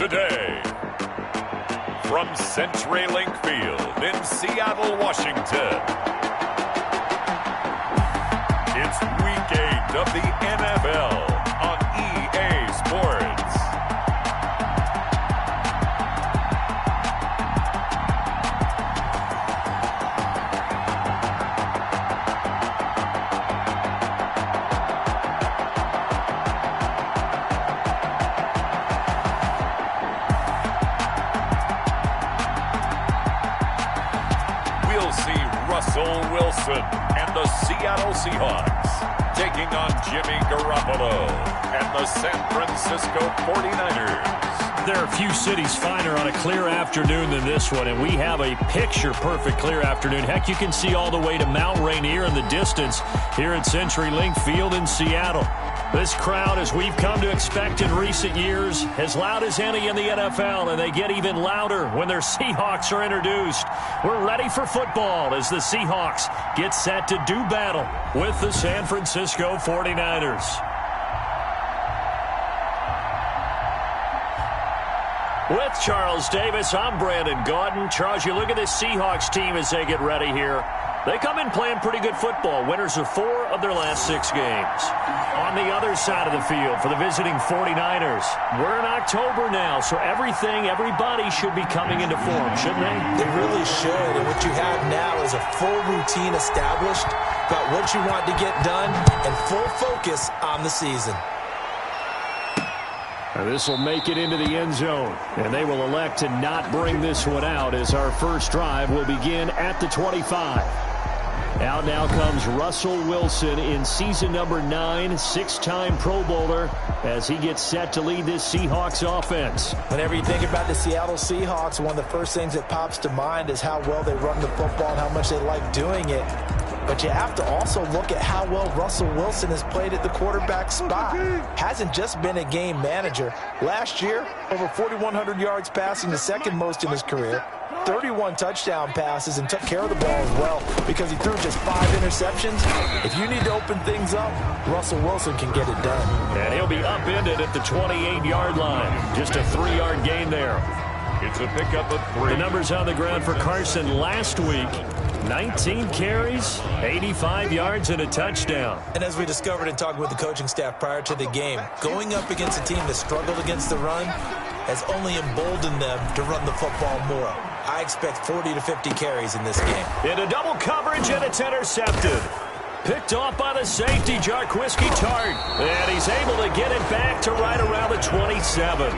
today. From CenturyLink Field in Seattle, Washington, it's Week 8 of the NFL on EA Sports. Russell Wilson and the Seattle Seahawks taking on Jimmy Garoppolo and the San Francisco 49ers. There are few cities finer on a clear afternoon than this one, and we have a picture-perfect clear afternoon. Heck, you can see all the way to Mount Rainier in the distance here at CenturyLink Field in Seattle. This crowd, as we've come to expect in recent years, as loud as any in the NFL, and they get even louder when their Seahawks are introduced. We're ready for football as the Seahawks get set to do battle with the San Francisco 49ers. With Charles Davis, I'm Brandon Gaudin. Charles, you look at this Seahawks team as they get ready here. They come in playing pretty good football. Winners of 4 of their last 6 games. On the other side of the field for the visiting 49ers, we're in October now, so everybody should be coming into form, shouldn't they? They really should, and what you have now is a full routine established about what you want to get done and full focus on the season. This will make it into the end zone, and they will elect to not bring this one out as our first drive will begin at the 25. Out now comes Russell Wilson in season number 9, 6-time Pro Bowler, as he gets set to lead this Seahawks offense. Whenever you think about the Seattle Seahawks, one of the first things that pops to mind is how well they run the football and how much they like doing it. But you have to also look at how well Russell Wilson has played at the quarterback spot. Hasn't just been a game manager. Last year, over 4,100 yards passing, the second most in his career. 31 touchdown passes and took care of the ball as well because he threw just 5 interceptions. If you need to open things up, Russell Wilson can get it done. And he'll be upended at the 28-yard line. Just a 3-yard gain there. It's a pickup of 3. The numbers on the ground for Carson last week. 19 carries, 85 yards, and a touchdown. And as we discovered in talking with the coaching staff prior to the game, going up against a team that struggled against the run has only emboldened them to run the football more. I expect 40 to 50 carries in this game. Into double coverage, and it's intercepted. Picked off by the safety, Jarquiski Tart. And he's able to get it back to right around the 27.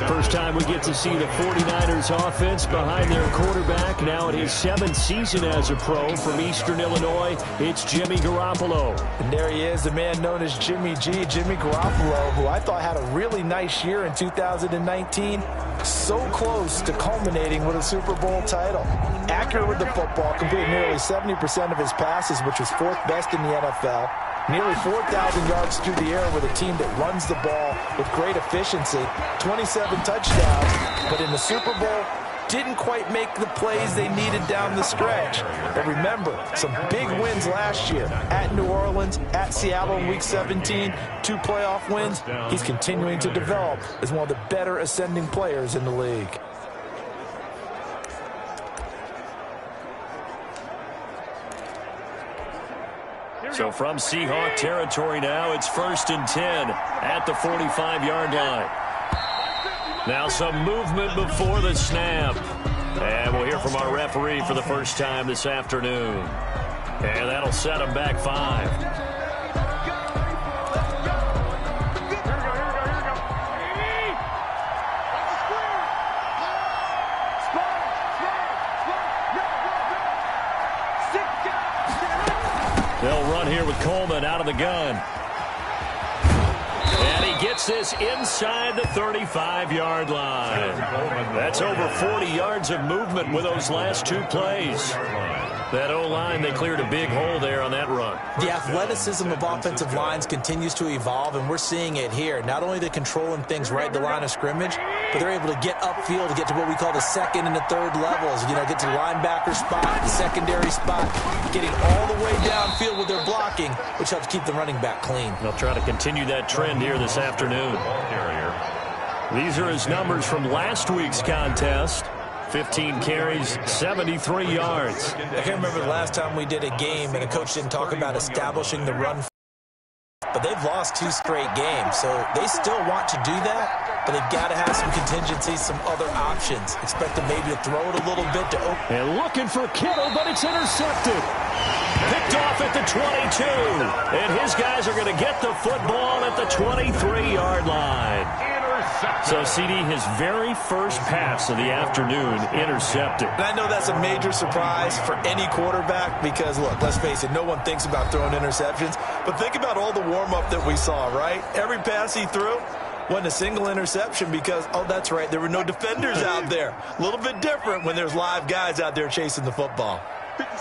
First time we get to see the 49ers offense behind their quarterback. Now in his 7th season as a pro from Eastern Illinois, it's Jimmy Garoppolo. And there he is, the man known as Jimmy G, Jimmy Garoppolo, who I thought had a really nice year in 2019. So close to culminating with a Super Bowl title. Accurate with the football, completed nearly 70% of his passes, which was 4th best in the NFL. Nearly 4,000 yards through the air with a team that runs the ball with great efficiency. 27 touchdowns, but in the Super Bowl, didn't quite make the plays they needed down the stretch. But remember, some big wins last year at New Orleans, at Seattle in Week 17, 2 playoff wins. He's continuing to develop as one of the better ascending players in the league. So from Seahawk territory now, it's 1st and 10 at the 45-yard line. Now some movement before the snap. And we'll hear from our referee for the first time this afternoon. And that'll set him back 5. They'll run here with Coleman out of the gun. And he gets this inside the 35-yard line. That's over 40 yards of movement with those last 2 plays. That O-line, they cleared a big hole there on that run. The athleticism of offensive lines continues to evolve, and we're seeing it here. Not only are they controlling things right at the line of scrimmage, but they're able to get upfield to get to what we call the 2nd and the 3rd levels. You know, get to the linebacker spot, the secondary spot, getting all the way downfield with their blocking, which helps keep the running back clean. They'll try to continue that trend here this afternoon. These are his numbers from last week's contest. 15 carries, 73 yards. I can't remember the last time we did a game and a coach didn't talk about establishing the run. But they've lost 2 straight games, so they still want to do that, but they've got to have some contingencies, some other options. Expect them maybe to throw it a little bit to open. And looking for Kittle, but it's intercepted. Picked off at the 22. And his guys are going to get the football at the 23-yard line. So, CD, his very first pass of the afternoon intercepted. And I know that's a major surprise for any quarterback because, look, let's face it, no one thinks about throwing interceptions. But think about all the warm-up that we saw, right? Every pass he threw wasn't a single interception because, oh, that's right, there were no defenders out there. A little bit different when there's live guys out there chasing the football.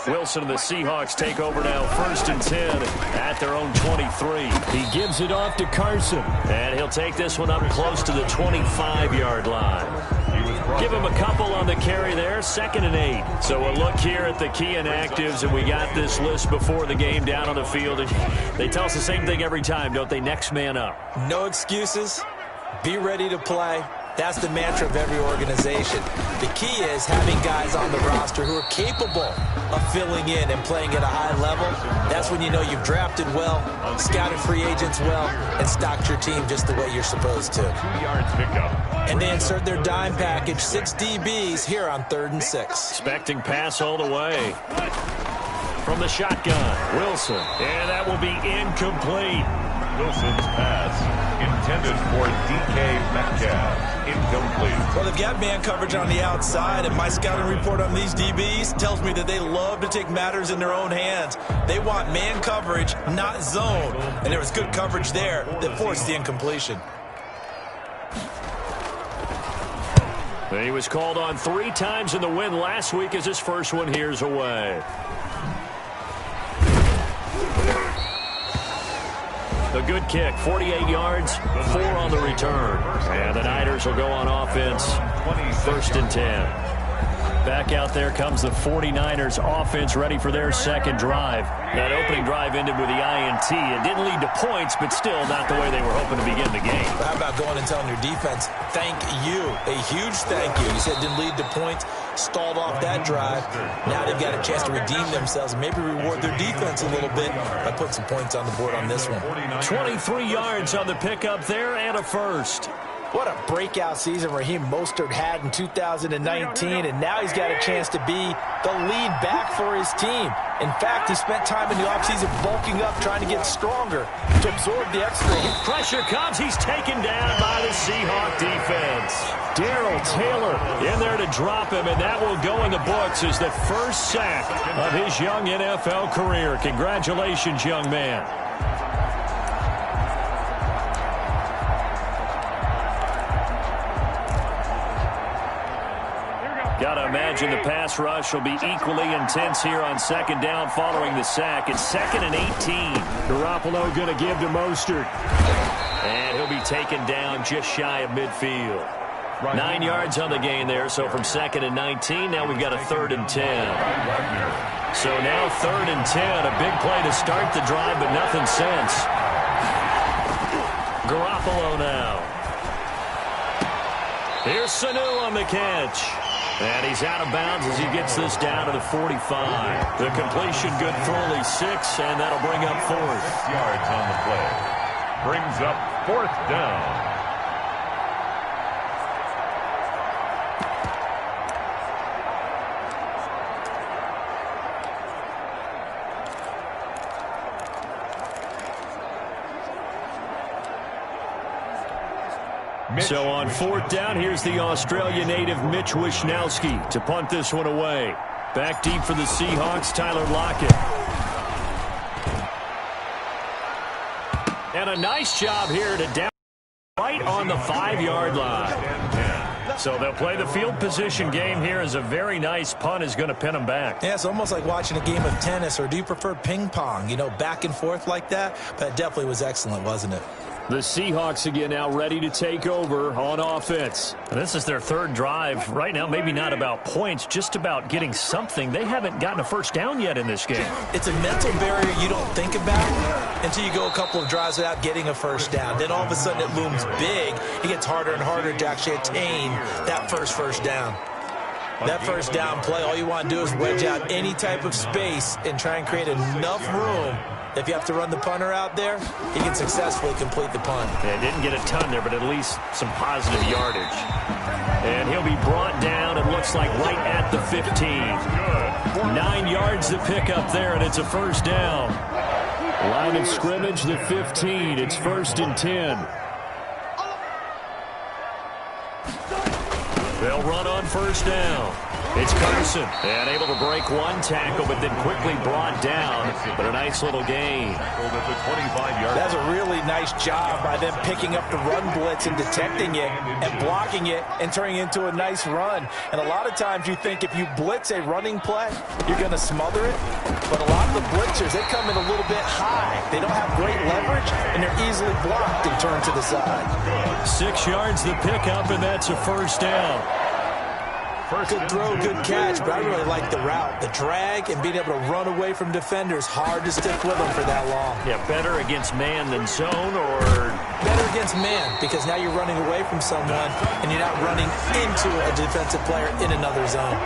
Wilson and the Seahawks take over now, 1st and 10 at their own 23. He gives it off to Carson, and he'll take this one up close to the 25-yard line. Give him a couple on the carry there, 2nd and 8. So we'll look here at the key inactives, and we got this list before the game down on the field. They tell us the same thing every time, don't they? Next man up. No excuses. Be ready to play. That's the mantra of every organization. The key is having guys on the roster who are capable of filling in and playing at a high level. That's when you know you've drafted well, scouted free agents well, and stocked your team just the way you're supposed to. 2 yards pickup. And they insert their dime package, 6 DBs here on 3rd and 6. Expecting pass all the way. From the shotgun, Wilson. And that will be incomplete. Wilson's pass intended for DK Metcalf. Incomplete. Well, they've got man coverage on the outside, and my scouting report on these DBs tells me that they love to take matters in their own hands. They want man coverage, not zone. And there was good coverage there that forced the incompletion. He was called on 3 times in the win last week as his first one here's away. A good kick, 48 yards, 4 on the return. And the Niners will go on offense, 1st and 10. Back out there comes the 49ers offense ready for their second drive. That opening drive ended with the INT. It didn't lead to points, but still not the way they were hoping to begin the game. How about going and telling your defense, thank you, a huge thank you. You said it didn't lead to points, stalled off that drive. Now they've got a chance to redeem themselves and maybe reward their defense a little bit by putting some points on the board on this one. 23 yards on the pickup there and a first. What a breakout season Raheem Mostert had in 2019, and now he's got a chance to be the lead back for his team. In fact, he spent time in the offseason bulking up, trying to get stronger to absorb the extra. Pressure comes. He's taken down by the Seahawk defense. Darrell Taylor in there to drop him, and that will go in the books as the first sack of his young NFL career. Congratulations, young man. Got to imagine the pass rush will be equally intense here on 2nd down following the sack. It's 2nd and 18. Garoppolo going to give to Mostert. And he'll be taken down just shy of midfield. 9 yards on the gain there, so from 2nd and 19, now we've got a 3rd and 10. So now 3rd and 10, a big play to start the drive, but nothing since. Garoppolo now. Here's Sanu on the catch. And he's out of bounds as he gets this down to the 45. The completion good for only 6, and that'll bring up 4th. 6 yards on the play. Brings up 4th down. So on 4th down, here's the Australia native Mitch Wishnowsky to punt this one away. Back deep for the Seahawks, Tyler Lockett. And a nice job here to down right on the 5-yard line. So they'll play the field position game here as a very nice punt is going to pin them back. Yeah, it's almost like watching a game of tennis, or do you prefer ping pong? You know, back and forth like that? But it definitely was excellent, wasn't it? The Seahawks again now ready to take over on offense. And this is their third drive. Right now, maybe not about points, just about getting something. They haven't gotten a first down yet in this game. It's a mental barrier you don't think about until you go a couple of drives without getting a first down. Then all of a sudden it looms big. It gets harder and harder to actually attain that first down. That first down play, all you want to do is wedge out any type of space and try and create enough room. If you have to run the punter out there, he can successfully complete the punt. Yeah, didn't get a ton there, but at least some positive yardage. And he'll be brought down, it looks like, right at the 15. 9 yards to pick up there, and it's a first down. Line of scrimmage, the 15. It's 1st and 10. They'll run on first down. It's Carson, and able to break one tackle, but then quickly brought down. But a nice little gain. That's a really nice job by them picking up the run blitz and detecting it and blocking it and turning it into a nice run. And a lot of times you think if you blitz a running play, you're going to smother it. But a lot of the blitzers, they come in a little bit high. They don't have great leverage, and they're easily blocked and turned to the side. 6 yards the pickup, and that's a first down. Good throw, good catch, but I really like the route. The drag and being able to run away from defenders, hard to stick with them for that long. Yeah, better against man than zone, or? Better against man, because now you're running away from someone and you're not running into a defensive player in another zone.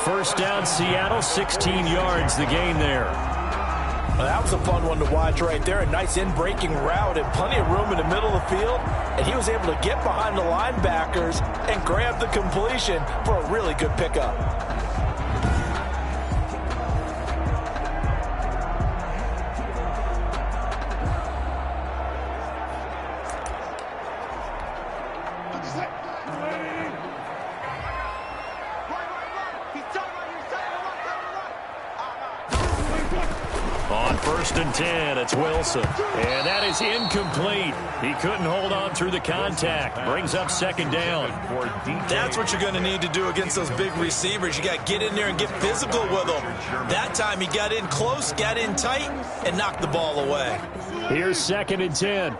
First down, Seattle, 16 yards, the gain there. Well, that was a fun one to watch right there. A nice in-breaking route and plenty of room in the middle of the field. And he was able to get behind the linebackers and grab the completion for a really good pickup. On 1st and 10, it's Wilson. And that is incomplete. He couldn't hold on through the contact. Brings up 2nd down. That's what you're going to need to do against those big receivers. You got to get in there and get physical with them. That time he got in close, got in tight, and knocked the ball away. Here's 2nd and 10.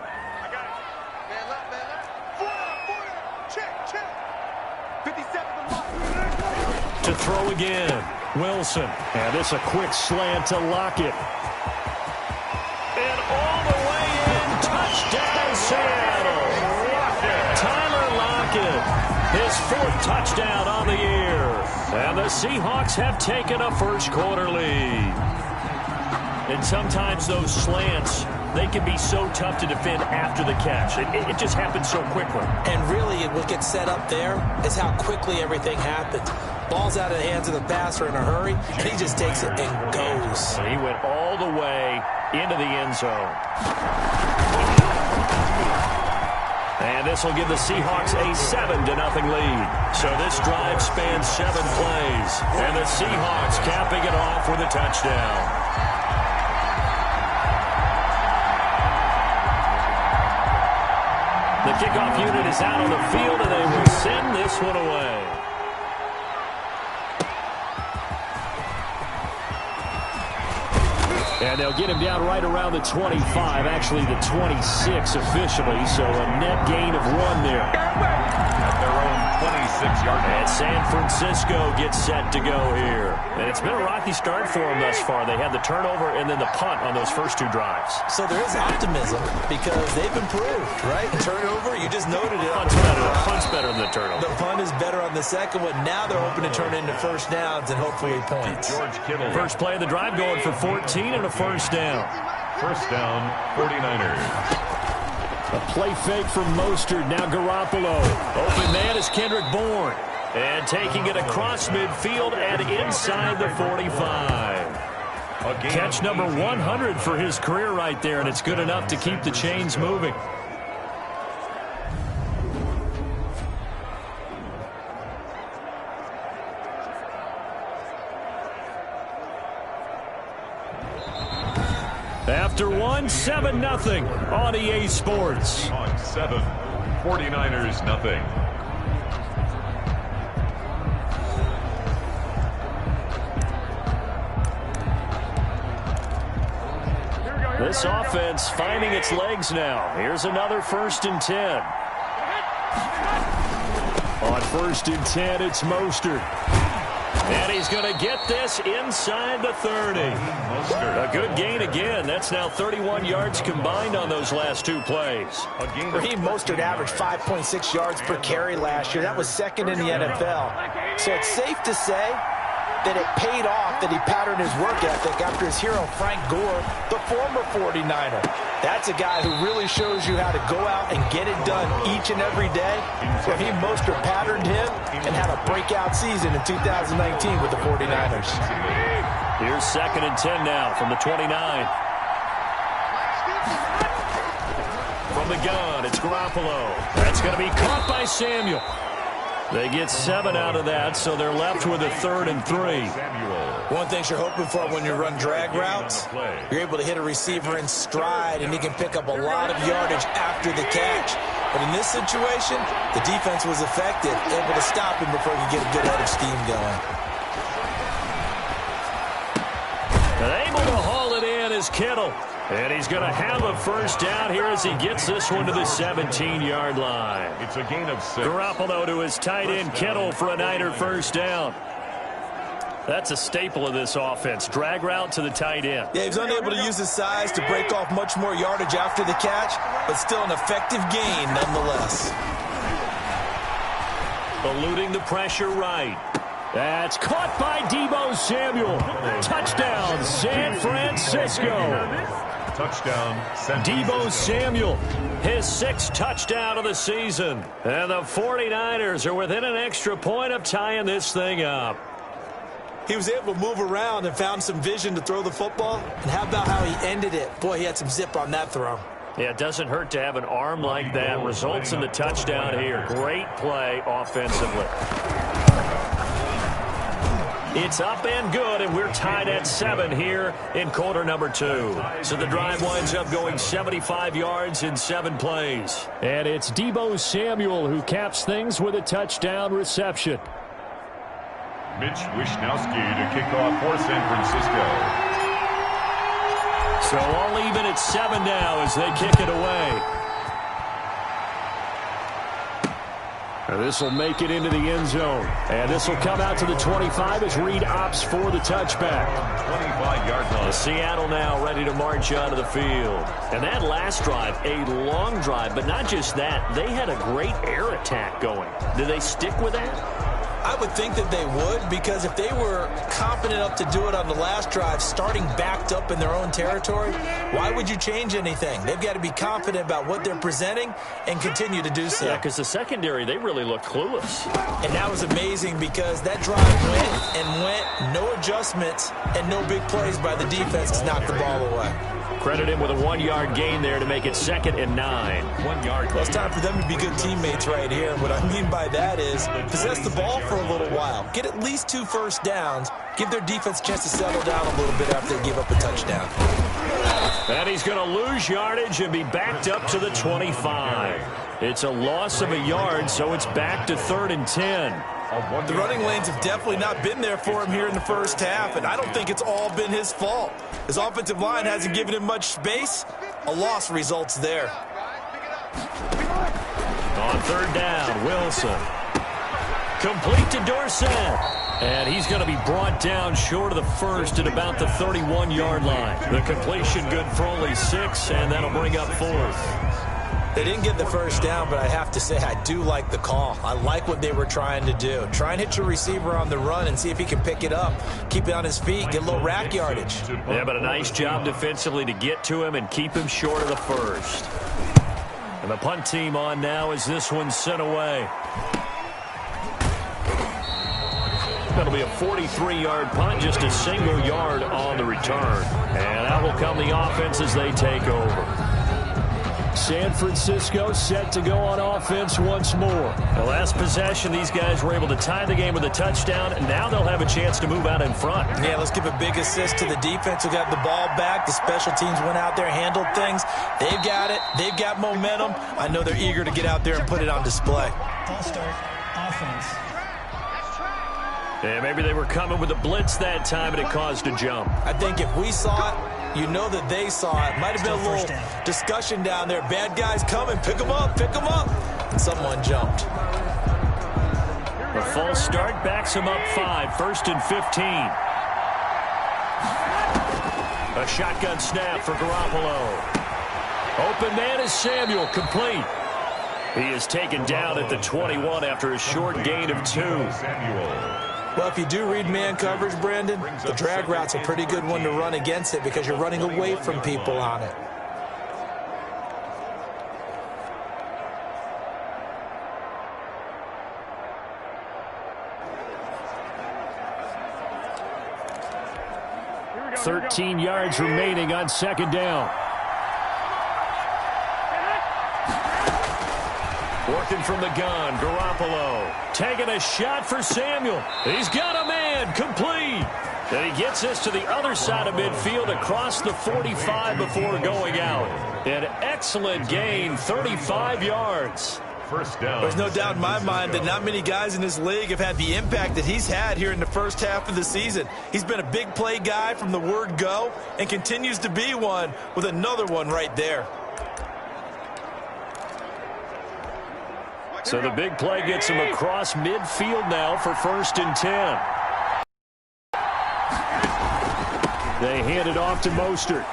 To throw again, Wilson. And this a quick slant to Lockett. And all the way in, touchdown Seattle. Tyler Lockett, his 4th touchdown on the year. And the Seahawks have taken a first-quarter lead. And sometimes those slants, they can be so tough to defend after the catch. It just happens so quickly. And really, what gets set up there is how quickly everything happens. Ball's out of the hands of the passer in a hurry, and he just takes it and goes. And he went all the way into the end zone. And this will give the Seahawks a 7-0 lead. So this drive spans 7 plays. And the Seahawks capping it off with a touchdown. The kickoff unit is out on the field, and they will send this one away. And they'll get him down right around the 25, actually the 26 officially, so a net gain of 1 there. At their own 26-yard line. And San Francisco gets set to go here. And it's been a rocky start for them thus far. They had the turnover and then the punt on those first 2 drives. So there is optimism because they've improved, right? Turnover, you just noted it. Punt's better than the turnover. The punt is better on the second one. Now they're hoping to turn into first downs and hopefully points. First play of the drive going for 14 and a first down. First down, 49ers. A play fake from Mostert. Now Garoppolo. Open man is Kendrick Bourne. And taking it across midfield and inside the 45. Catch number 100 for his career right there, and it's good enough to keep the chains moving. After 1, 7-0 on EA Sports. On 7, 49ers nothing. This offense finding its legs now. Here's another 1st and 10. On 1st and 10, it's Mostert. And he's going to get this inside the 30. A good gain again. That's now 31 yards combined on those last 2 plays. Raheem Mostert averaged 5.6 yards per carry last year. That was 2nd in the NFL. So it's safe to say that it paid off that he patterned his work ethic after his hero Frank Gore, the former 49er. That's a guy who really shows you how to go out and get it done each and every day. Raheem Mostert patterned him and had a breakout season in 2019 with the 49ers. Here's 2nd and 10 now from the 29. From the gun, it's Garoppolo. That's going to be caught by Samuel. They get 7 out of that, so they're left with a 3rd and 3. One thing you're hoping for when you run drag routes, you're able to hit a receiver in stride, and he can pick up a lot of yardage after the catch. But in this situation, the defense was effective, able to stop him before he could get a good head of steam going. And able to haul it in is Kittle. And he's going to have a 1st down here as he gets this one to the 17-yard line. It's a gain of 6. Garoppolo to his tight end Kittle for a Niner 1st down. That's a staple of this offense. Drag route to the tight end. Yeah, he was unable to use his size to break off much more yardage after the catch, but still an effective gain nonetheless. Eluding the pressure right. That's caught by Deebo Samuel. Touchdown, San Francisco. Touchdown, Deebo Samuel, his 6th touchdown of the season. And the 49ers are within an extra point of tying this thing up. He was able to move around and found some vision to throw the football. And how about how he ended it? Boy, he had some zip on that throw. Yeah, it doesn't hurt to have an arm like that. Results in the touchdown here. Great play offensively. It's up and good, and we're tied at 7 here in quarter number 2. So the drive winds up going 75 yards in 7 plays. And it's Deebo Samuel who caps things with a touchdown reception. Mitch Wishnowsky to kick off for San Francisco. So all even at 7 now as they kick it away. This will make it into the end zone. And this will come out to the 25 as Reed opts for the touchback. 25-yard line. Seattle now ready to march onto the field. And that last drive, a long drive, but not just that. They had a great air attack going. Did they stick with that? I would think that they would, because if they were confident enough to do it on the last drive, starting backed up in their own territory, why would you change anything? They've got to be confident about what they're presenting and continue to do so. Yeah, because the secondary, they really looked clueless. And that was amazing because that drive went, no adjustments, and no big plays by the defense to knock the ball away. Credit him with a 1-yard gain there to make it 2nd and 9. 1 yard. Well, it's time for them to be good teammates right here. What I mean by that is possess the ball for a little while. Get at least 2 first downs. Give their defense a chance to settle down a little bit after they give up a touchdown. And he's going to lose yardage and be backed up to the 25. It's a loss of a yard, so it's back to 3rd and 10. The running lanes have definitely not been there for him here in the first half, and I don't think it's all been his fault. His offensive line hasn't given him much space. A loss results there. On 3rd down, Wilson. Complete to Dorsett. And he's going to be brought down short of the 1st at about the 31-yard line. The completion good for only 6, and that'll bring up 4th. They didn't get the first down, but I have to say I do like the call. I like what they were trying to do. Try and hit your receiver on the run and see if he can pick it up. Keep it on his feet, get a little rack yardage. Yeah, but a nice job defensively to get to him and keep him short of the 1st. And the punt team on now as this one's sent away. That'll be a 43-yard punt, just a single yard on the return. And that will come the offense as they take over. San Francisco set to go on offense once more. The last possession, these guys were able to tie the game with a touchdown, and now they'll have a chance to move out in front. Yeah, let's give a big assist to the defense who got the ball back. The special teams went out there, handled things. They've got it. They've got momentum. I know they're eager to get out there and put it on display. Ball start, offense. And maybe they were coming with a blitz that time, and it caused a jump. I think if we saw it, you know that they saw it. Might have been a little discussion down there. Bad guys coming. Pick them up. Pick them up. And someone jumped. A false start backs him up 5. 1st and 15. A shotgun snap for Garoppolo. Open man is Samuel, complete. He is taken down at the 21 after a short gain of 2. Well, if you do read man coverage, Brandon, the drag route's a pretty good one to run against it because you're running away from people on it. Thirteen yards remaining on 2nd down. Working from the gun, Garoppolo. Taking a shot for Samuel. He's got a man, complete. And he gets us to the other side of midfield across the 45 before going out. An excellent gain, 35 yards. First down. There's no doubt in my mind that not many guys in this league have had the impact that he's had here in the first half of the season. He's been a big play guy from the word go and continues to be one with another one right there. So the big play gets him across midfield now for 1st and 10. They hand it off to Mostert.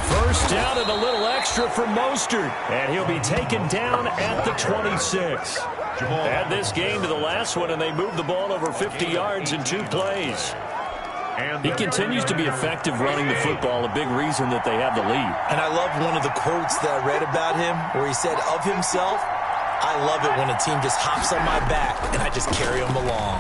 First down and a little extra for Mostert. And he'll be taken down at the 26. Add this game to the last one, and they move the ball over 50 yards in 2 plays. He continues to be effective running the football, a big reason that they have the lead. And I love one of the quotes that I read about him where he said of himself, "I love it when a team just hops on my back and I just carry them along."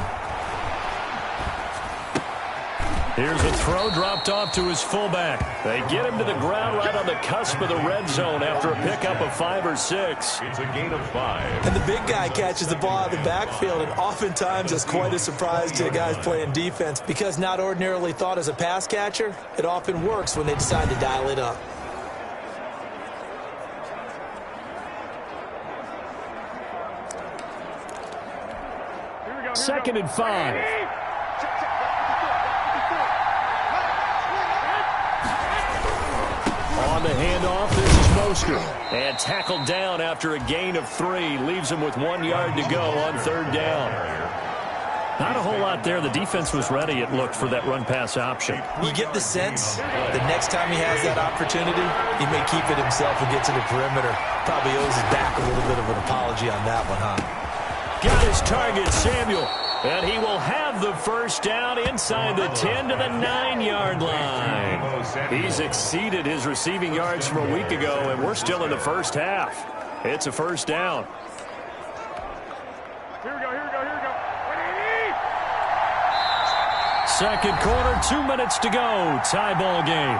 Here's a throw dropped off to his fullback. They get him to the ground right on the cusp of the red zone after a pickup of 5 or 6. It's a gain of 5. And the big guy catches the ball out of the backfield, and oftentimes it's quite a surprise to the guys playing defense because not ordinarily thought as a pass catcher, it often works when they decide to dial it up. Second and 5. On the handoff, this is Mostert. And tackled down after a gain of 3. Leaves him with 1 yard to go on 3rd down. Not a whole lot there. The defense was ready, it looked, for that run-pass option. You get the sense that next time he has that opportunity, he may keep it himself and get to the perimeter. Probably owes his back a little bit of an apology on that one, huh? Got his target, Samuel. And he will have the first down inside the 10 to the 9-yard line. He's exceeded his receiving yards from a week ago, and we're still in the first half. It's a first down. Here we go, here we go, here we go. Second quarter, 2 minutes to go. Tie ball game.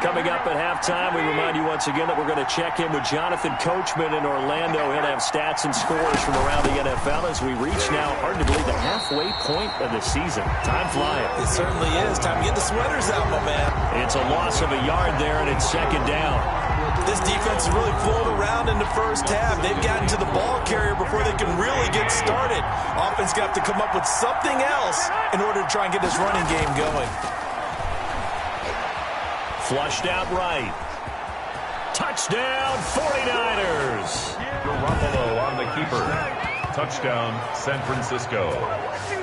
Coming up at halftime, we remind you once again that we're going to check in with Jonathan Coachman in Orlando. He'll have stats and scores from around the NFL as we reach now, hard to believe, the halfway point of the season. Time flying. It certainly is. Time to get the sweaters out, my man. It's a loss of a yard there, and it's 2nd down. This defense has really flowed around in the first half. They've gotten to the ball carrier before they can really get started. Offense got to come up with something else in order to try and get this running game going. Flushed out right. Touchdown, 49ers. Garoppolo on the keeper. Touchdown, San Francisco.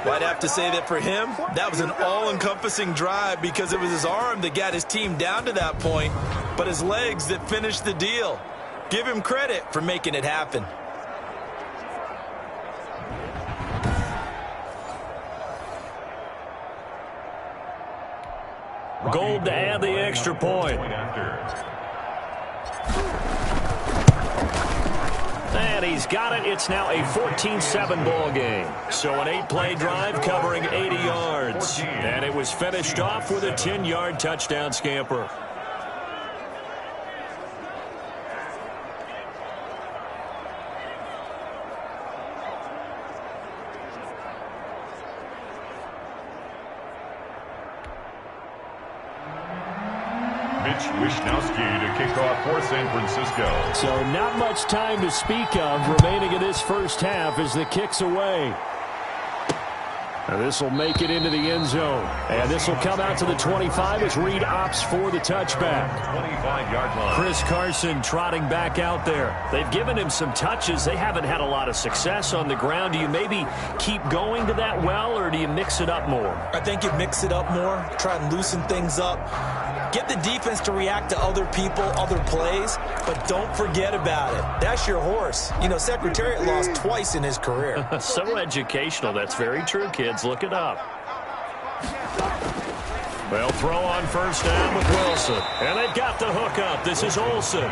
Well, I'd have to say that for him, that was an all-encompassing drive because it was his arm that got his team down to that point, but his legs that finished the deal. Give him credit for making it happen. Gold to add the extra point. And he's got it. It's now a 14-7 ball game. So an 8-play drive covering 80 yards. And it was finished off with a 10-yard touchdown scamper. Coach Wisnowski to kick off for San Francisco. So not much time to speak of remaining in this first half as the kick's away. This will make it into the end zone. And this will come out to the 25 as Reed opts for the touchback. 25-yard line. Chris Carson trotting back out there. They've given him some touches. They haven't had a lot of success on the ground. Do you maybe keep going to that well, or do you mix it up more? I think you mix it up more, try and loosen things up. Get the defense to react to other people, other plays, but don't forget about it. That's your horse. You know, Secretariat lost twice in his career. So educational. That's very true, kids. Look it up. They'll throw on first down with Wilson. And they've got the hook up. This is Olsen.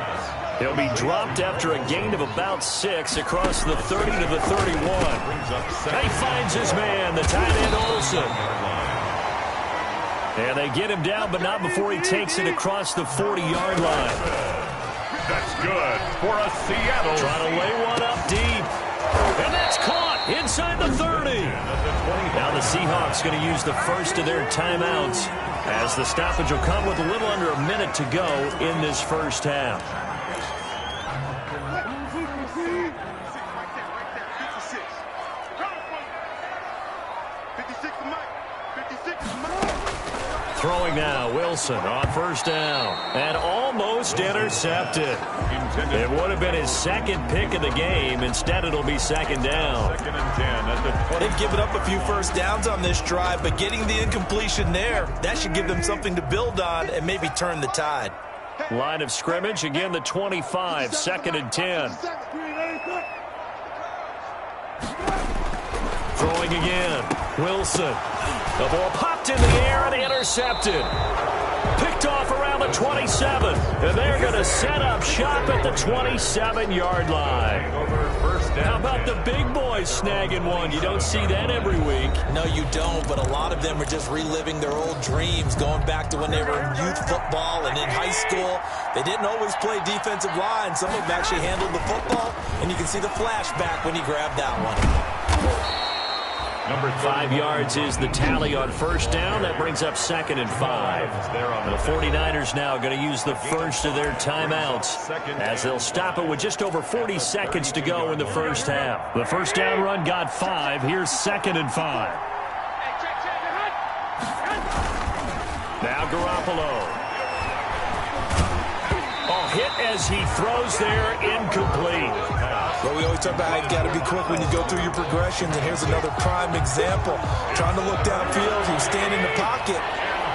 He'll be dropped after a gain of about 6 across the 30 to the 31. He finds his man, the tight end Olsen. And they get him down, but not before he takes it across the 40-yard line. That's good for a Seattle. Trying to lay one up deep. And that's caught inside the 30. Now the Seahawks going to use the first of their timeouts as the stoppage will come with a little under a minute to go in this first half. Throwing now, Wilson on first down, and almost intercepted. It would have been his second pick of the game. Instead, it'll be second down. 2nd and 10 at the 20. They've given up a few first downs on this drive, but getting the incompletion there, that should give them something to build on and maybe turn the tide. Line of scrimmage, again the 25, 2nd and 10. Throwing again, Wilson. The ball popped in the air and intercepted. Picked off around the 27. And they're going to set up shop at the 27-yard line. How about the big boys snagging one? You don't see that every week. No, you don't, but a lot of them are just reliving their old dreams, going back to when they were in youth football and in high school. They didn't always play defensive line. Some of them actually handled the football, and you can see the flashback when he grabbed that one. Number 5 yards is the tally on first down. That brings up 2nd and 5. The 49ers now going to use the first of their timeouts as they'll stop it with just over 40 seconds to go in the first half. The first down run got 5. Here's 2nd and 5. Now Garoppolo. Oh, hit as he throws there, incomplete. But we always talk about how you got to be quick when you go through your progressions, and here's another prime example. Trying to look downfield, he was standing in the pocket,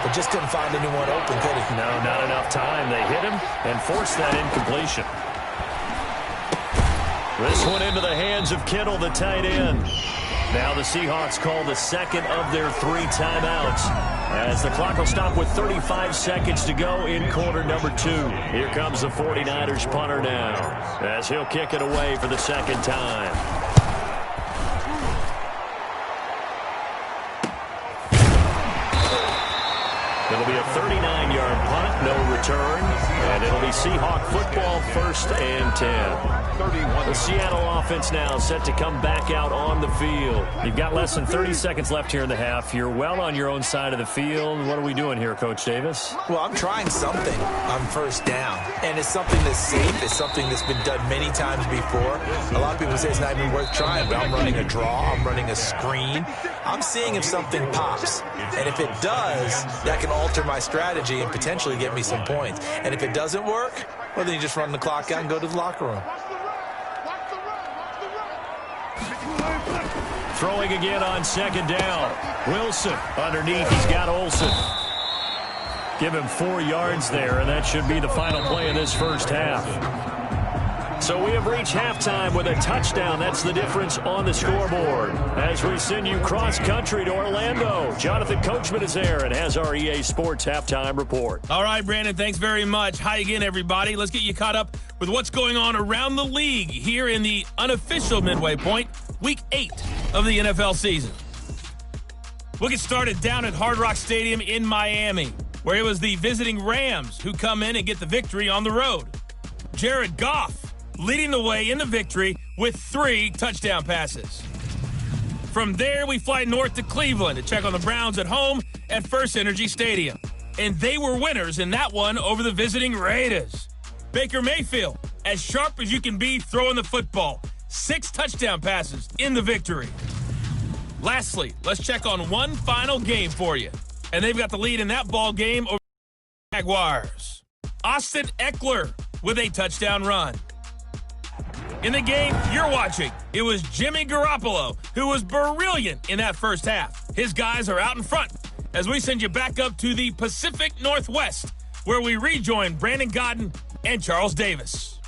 but just couldn't find anyone open, could he? No, not enough time. They hit him and forced that incompletion. This one into the hands of Kittle, the tight end. Now the Seahawks call the second of their 3 timeouts as the clock will stop with 35 seconds to go in quarter number 2. Here comes the 49ers punter now as he'll kick it away for the second time. It'll be a 39-yard punt, no return, and it'll be Seahawk football, 1st and 10. The Seattle offense now set to come back out on the field. You've got less than 30 seconds left here in the half. You're well on your own side of the field. What are we doing here, Coach Davis? Well, I'm trying something on first down, and it's something that's safe. It's something that's been done many times before. A lot of people say it's not even worth trying, but I'm running a draw. I'm running a screen. I'm seeing if something pops, and if it does, that can alter my strategy and potentially get me some points. And if it doesn't work, well, then you just run the clock out and go to the locker room. Throwing again on second down. Wilson underneath. He's got Olsen. Give him 4 yards there, and that should be the final play of this first half. So we have reached halftime with a touchdown. That's the difference on the scoreboard. As we send you cross-country to Orlando, Jonathan Coachman is there and has our EA Sports halftime report. All right, Brandon, thanks very much. Hi again, everybody. Let's get you caught up with what's going on around the league here in the unofficial midway point, Week 8 of the NFL season. We'll get started down at Hard Rock Stadium in Miami, where it was the visiting Rams who come in and get the victory on the road. Jared Goff leading the way in the victory with 3 touchdown passes. From there, we fly north to Cleveland to check on the Browns at home at First Energy Stadium. and they were winners in that one over the visiting Raiders. Baker Mayfield, as sharp as you can be throwing the football. 6 touchdown passes in the victory. Lastly, let's check on one final game for you. And they've got the lead in that ball game over the Jaguars. Austin Eckler with a touchdown run. In the game you're watching, it was Jimmy Garoppolo who was brilliant in that first half. His guys are out in front as we send you back up to the Pacific Northwest, where we rejoin Brandon Godden and Charles Davis.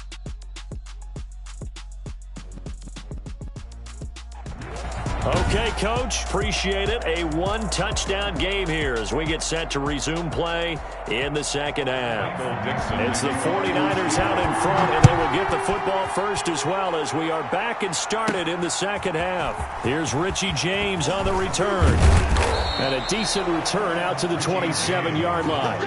Okay, Coach, appreciate it. A one-touchdown game here as we get set to resume play in the second half. It's the 49ers out in front, and they will get the football first as well as we are back and started in the second half. Here's Richie James on the return. And a decent return out to the 27-yard line.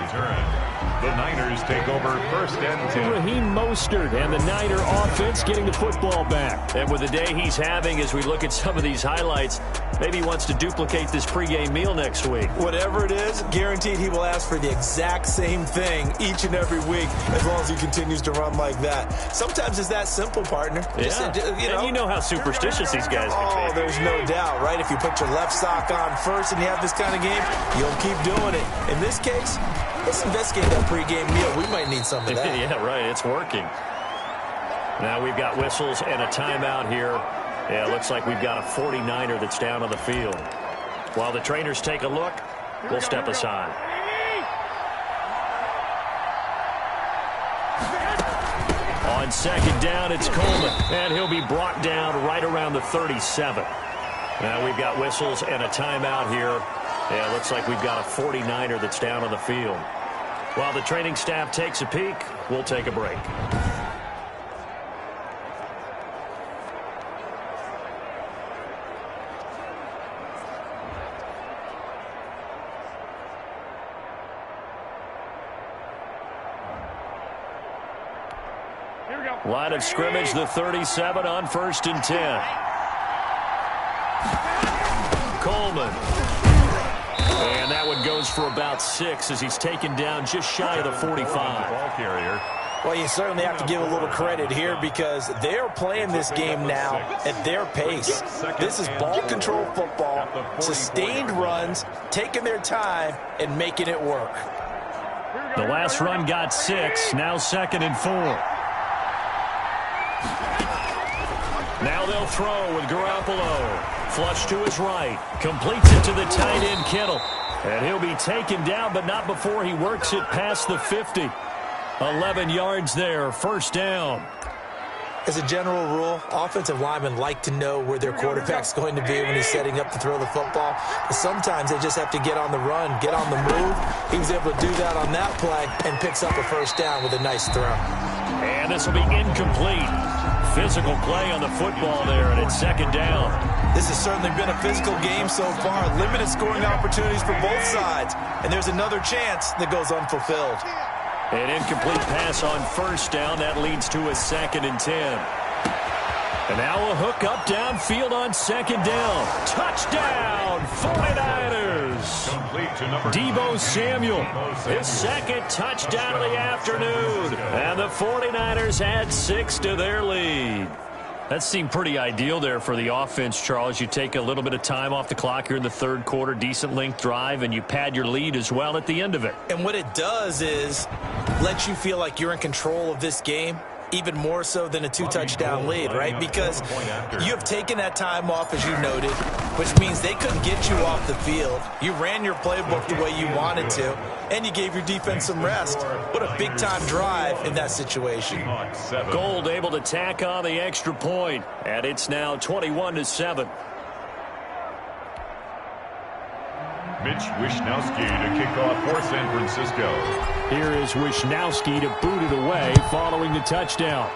The Niners take over 1st and 10. Raheem Mostert and the Niner offense getting the football back. And with the day he's having, as we look at some of these highlights, maybe he wants to duplicate this pregame meal next week. Whatever it is, guaranteed he will ask for the exact same thing each and every week as long as he continues to run like that. Sometimes it's that simple, partner. Yeah. And you know how superstitious these guys can be. Oh, there's no doubt, right? If you put your left sock on first and you have this kind of game, you'll keep doing it. In this case, let's investigate that pregame meal. We might need some of that. Yeah, right. It's working. Now we've got whistles and a timeout here. Yeah, it looks like we've got a 49er that's down on the field. While the trainers take a look, we'll step aside. On second down, it's Coleman, and he'll be brought down right around the 37. Now we've got whistles and a timeout here. Yeah, it looks like we've got a 49er that's down on the field. While the training staff takes a peek, we'll take a break. Line of scrimmage, the 37 on 1st and 10. Coleman. And that one goes for about 6 as he's taken down just shy of the 45. Ball carrier. Well, you certainly have to give a little credit here because they're playing this game now at their pace. This is ball control football, sustained runs, taking their time and making it work. The last run got 6, now 2nd and 4. Now they'll throw with Garoppolo. Flush to his right. Completes it to the tight end, Kittle. And he'll be taken down, but not before he works it past the 50. 11 yards there, 1st down. As a general rule, offensive linemen like to know where their quarterback's going to be when he's setting up to throw the football. But sometimes they just have to get on the run, get on the move. He was able to do that on that play and picks up a 1st down with a nice throw. And this will be incomplete. Physical play on the football there, and it's 2nd down. This has certainly been a physical game so far. Limited scoring opportunities for both sides. And there's another chance that goes unfulfilled. An incomplete pass on 1st down. That leads to a 2nd and 10. And now a hook up downfield on 2nd down. Touchdown, 49ers. Deebo Samuel, his 2nd touchdown of the afternoon. And the 49ers add 6 to their lead. That seemed pretty ideal there for the offense, Charles. You take a little bit of time off the clock here in the 3rd quarter, decent length drive, and you pad your lead as well at the end of it. And what it does is let you feel like you're in control of this game, even more so than a 2-touchdown lead, right? Because you have taken that time off, as you noted, which means they couldn't get you off the field. You ran your playbook the way you wanted to, and you gave your defense some rest. What a big-time drive in that situation. Gold able to tack on the extra point, and it's now 21-7. Mitch Wishnowsky to kick off for San Francisco. Here is Wishnowsky to boot it away following the touchdown.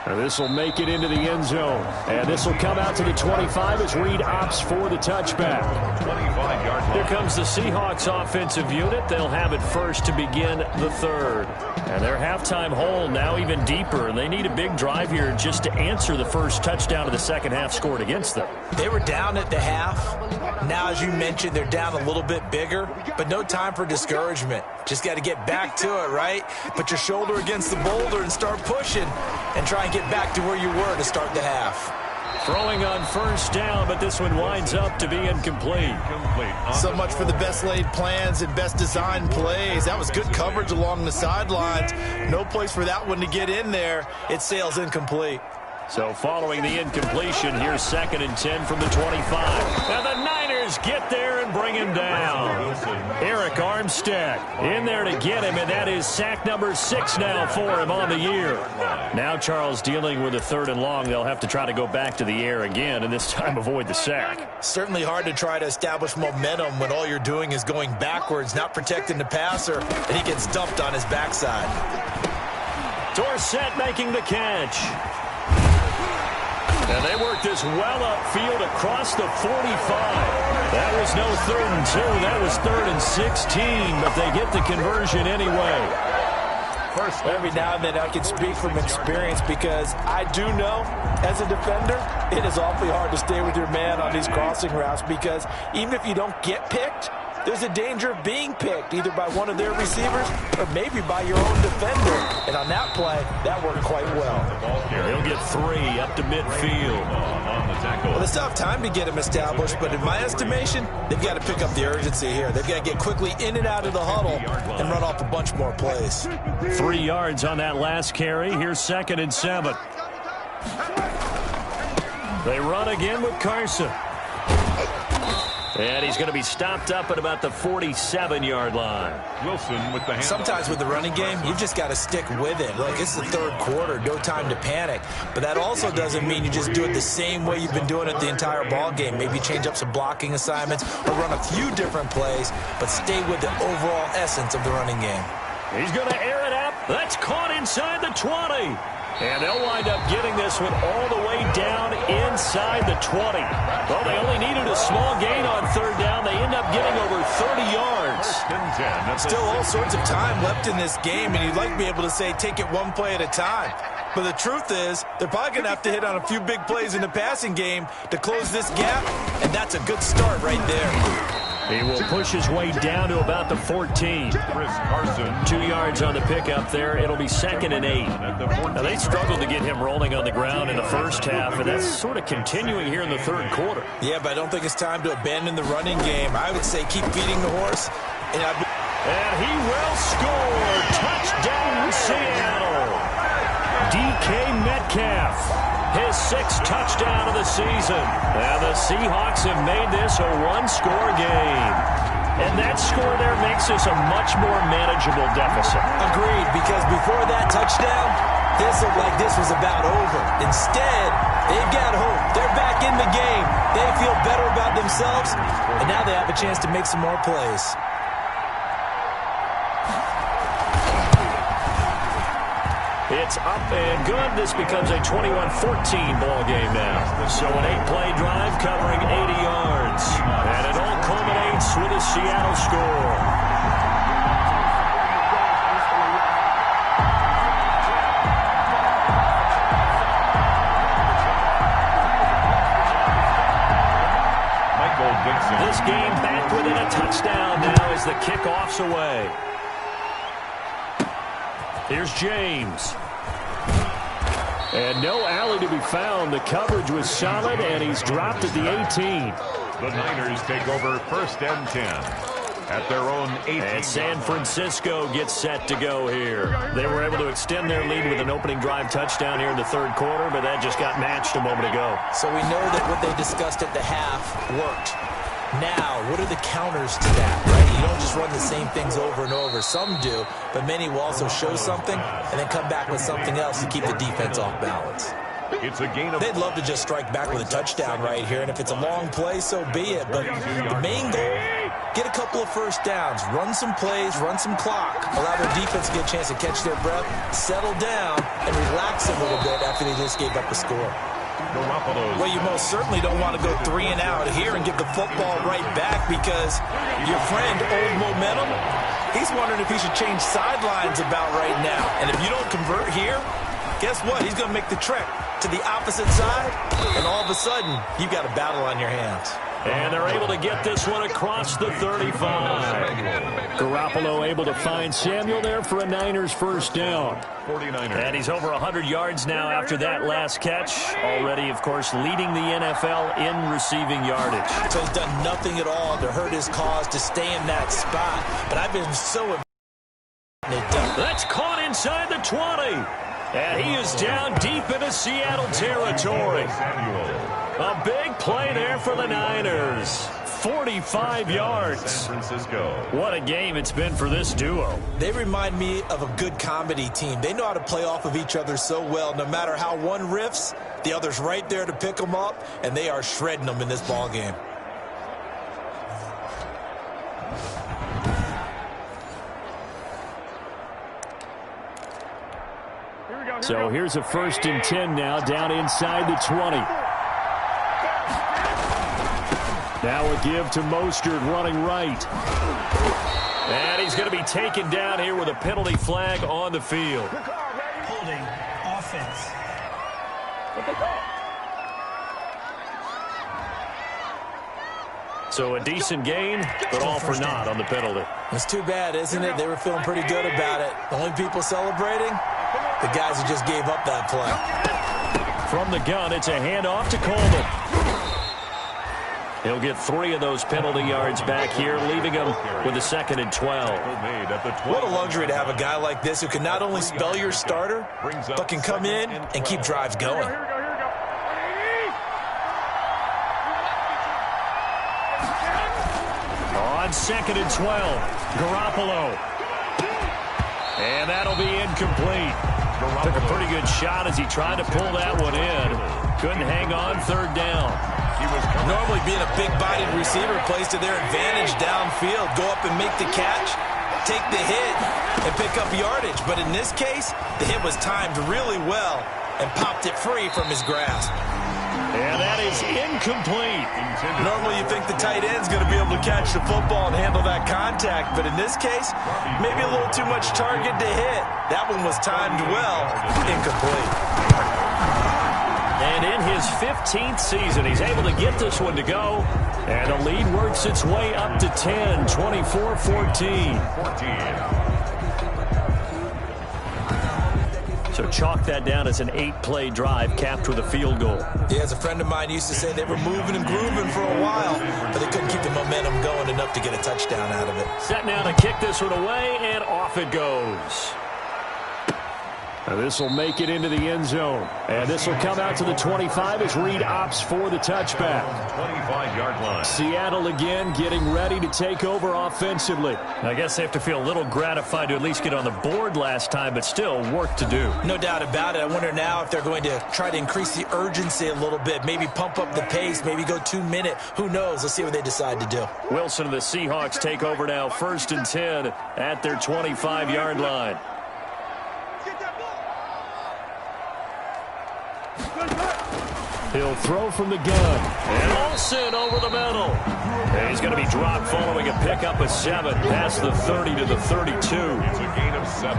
This will make it into the end zone. And this will come out to the 25 as Reed opts for the touchback. 25-yard line. Here comes the Seahawks offensive unit. They'll have it first to begin the third. And their halftime hole now even deeper. And they need a big drive here just to answer the first touchdown of the second half scored against them. They were down at the half. Now, as you mentioned, they're down a little bit bigger, but no time for discouragement. Just got to get back to it, right? Put your shoulder against the boulder and start pushing and try and get back to where you were to start the half. Throwing on first down, but this one winds up to be incomplete. So much for the best laid plans and best designed plays. That was good coverage along the sidelines. No place for that one to get in there. It sails incomplete. So following the incompletion, here's 2nd and 10 from the 25. Now the Niners get there and bring him down. Eric Armstead in there to get him, and that is sack number 6 now for him on the year. Now Charles dealing with a 3rd and long. They'll have to try to go back to the air again, and this time avoid the sack. Certainly hard to try to establish momentum when all you're doing is going backwards, not protecting the passer, and he gets dumped on his backside. Dorsett making the catch. And they worked this well upfield across the 45. That was no 3rd and 2. That was 3rd and 16, but they get the conversion anyway. First, every now and then I can speak from experience because I do know, as a defender, it is awfully hard to stay with your man on these crossing routes because even if you don't get picked, there's a danger of being picked either by one of their receivers or maybe by your own defender. And on that play, that worked quite well. He'll get 3 up to midfield. Well, they still have time to get him established, but in my estimation, they've got to pick up the urgency here. They've got to get quickly in and out of the huddle and run off a bunch more plays. 3 yards on that last carry. Here's 2nd and 7. They run again with Carson. And he's going to be stopped up at about the 47-yard line. Wilson with the hand. Sometimes with the running game, you've just got to stick with it. Look, it's the 3rd quarter, no time to panic. But that also doesn't mean you just do it the same way you've been doing it the entire ball game. Maybe change up some blocking assignments or run a few different plays, but stay with the overall essence of the running game. He's going to air it out. That's caught inside the 20. And they'll wind up getting this one all the way down inside the 20. Well, they only needed a small gain on 3rd down. They end up getting over 30 yards. Still all sorts of time left in this game, and you'd like to be able to say take it one play at a time. But the truth is, they're probably going to have to hit on a few big plays in the passing game to close this gap, and that's a good start right there. He will push his way down to about the 14. 2 yards on the pickup there. It'll be 2nd and 8. Now, they struggled to get him rolling on the ground in the first half, and that's sort of continuing here in the 3rd quarter. Yeah, but I don't think it's time to abandon the running game. I would say keep feeding the horse. And he will score. Touchdown, Seattle. DK Metcalf. His 6th touchdown of the season. And the Seahawks have made this a 1-score game. And that score there makes this a much more manageable deficit. Agreed, because before that touchdown, this looked like this was about over. Instead, they've got hope. They're back in the game. They feel better about themselves, and now they have a chance to make some more plays. It's up and good. This becomes a 21-14 ball game now. So an 8-play drive covering 80 yards. And it all culminates with a Seattle score. This game back within a touchdown now as the kickoff's away. Here's James. And no alley to be found. The coverage was solid, and he's dropped at the 18. The Niners take over 1st and 10 at their own 18. And San Francisco gets set to go here. They were able to extend their lead with an opening drive touchdown here in the 3rd quarter, but that just got matched a moment ago. So we know that what they discussed at the half worked. Now, what are the counters to that, right? You don't just run the same things over and over. Some do, but many will also show something and then come back with something else to keep the defense off balance. It's a gain of... They'd love to just strike back with a touchdown right here, and if it's a long play, so be it. But the main goal, get a couple of first downs, run some plays, run some clock, allow their defense to get a chance to catch their breath, settle down, and relax a little bit after they just gave up a score. Well, you most certainly don't want to go 3 and out here and give the football right back, because your friend, Old Momentum, he's wondering if he should change sidelines about right now. And if you don't convert here, guess what? He's going to make the trek to the opposite side, and all of a sudden, you've got a battle on your hands. And they're able to get this one across the 35. Garoppolo able to find Samuel there for a Niners first down. 49ers. And he's over 100 yards now after that last catch. Already, of course, leading the NFL in receiving yardage. So he's done nothing at all to hurt his cause to stay in that spot. But I've been so... That's caught inside the 20. And he is down deep into Seattle territory. A big play there for the Niners. 45 yards. San Francisco. What a game it's been for this duo. They remind me of a good comedy team. They know how to play off of each other so well. No matter how one riffs, the other's right there to pick them up, and they are shredding them in this ball game. So here's a 1st and 10 now, down inside the 20. Now a give to Mostert running right. And he's going to be taken down here with a penalty flag on the field. Holding offense. So a decent gain, but all for naught on the penalty. It's too bad, isn't it? They were feeling pretty good about it. The only people celebrating? The guys who just gave up that play. From the gun, it's a handoff to Coleman. He'll get 3 of those penalty yards back here, leaving him with a 2nd and 12. What a luxury to have a guy like this who can not only spell your starter, but can come in and keep drives going. On 2nd and 12, Garoppolo. And that'll be incomplete. Took a pretty good shot as he tried to pull that one in. Couldn't hang on 3rd down. Normally being a big-bodied receiver plays to their advantage downfield. Go up and make the catch, take the hit, and pick up yardage. But in this case, the hit was timed really well and popped it free from his grasp. And that is incomplete. Normally you think the tight end's going to be able to catch the football and handle that contact, but in this case, maybe a little too much target to hit. That one was timed well, incomplete. And in his 15th season, he's able to get this one to go. And the lead works its way up to 10, 24-14. So chalk that down as an 8-play drive capped with a field goal. Yeah, as a friend of mine used to say, they were moving and grooving for a while, but they couldn't keep the momentum going enough to get a touchdown out of it. Set now to kick this one away, and off it goes. This will make it into the end zone. And this will come out to the 25 as Reed opts for the touchback. 25-yard line. Seattle again getting ready to take over offensively. I guess they have to feel a little gratified to at least get on the board last time, but still work to do. No doubt about it. I wonder now if they're going to try to increase the urgency a little bit, maybe pump up the pace, maybe go 2-minute. Who knows? Let's see what they decide to do. Wilson and the Seahawks take over now, 1st and 10 at their 25-yard line. He'll throw from the gun. And Olsen over the middle. And he's going to be dropped following a pickup of 7 past the 30 to the 32. It's a gain of 7.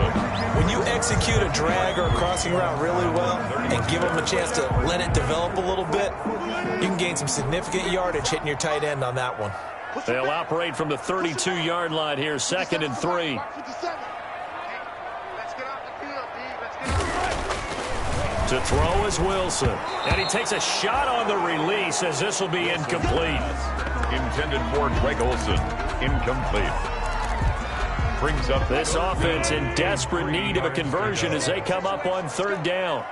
When you execute a drag or a crossing route really well and give them a chance to let it develop a little bit, you can gain some significant yardage hitting your tight end on that one. They'll operate from the 32-yard line here, 2nd and 3. To throw is Wilson. And he takes a shot on the release as this will be incomplete. Intended for Greg Olsen. Incomplete. Brings up this offense in desperate need of a conversion as they come up on 3rd down.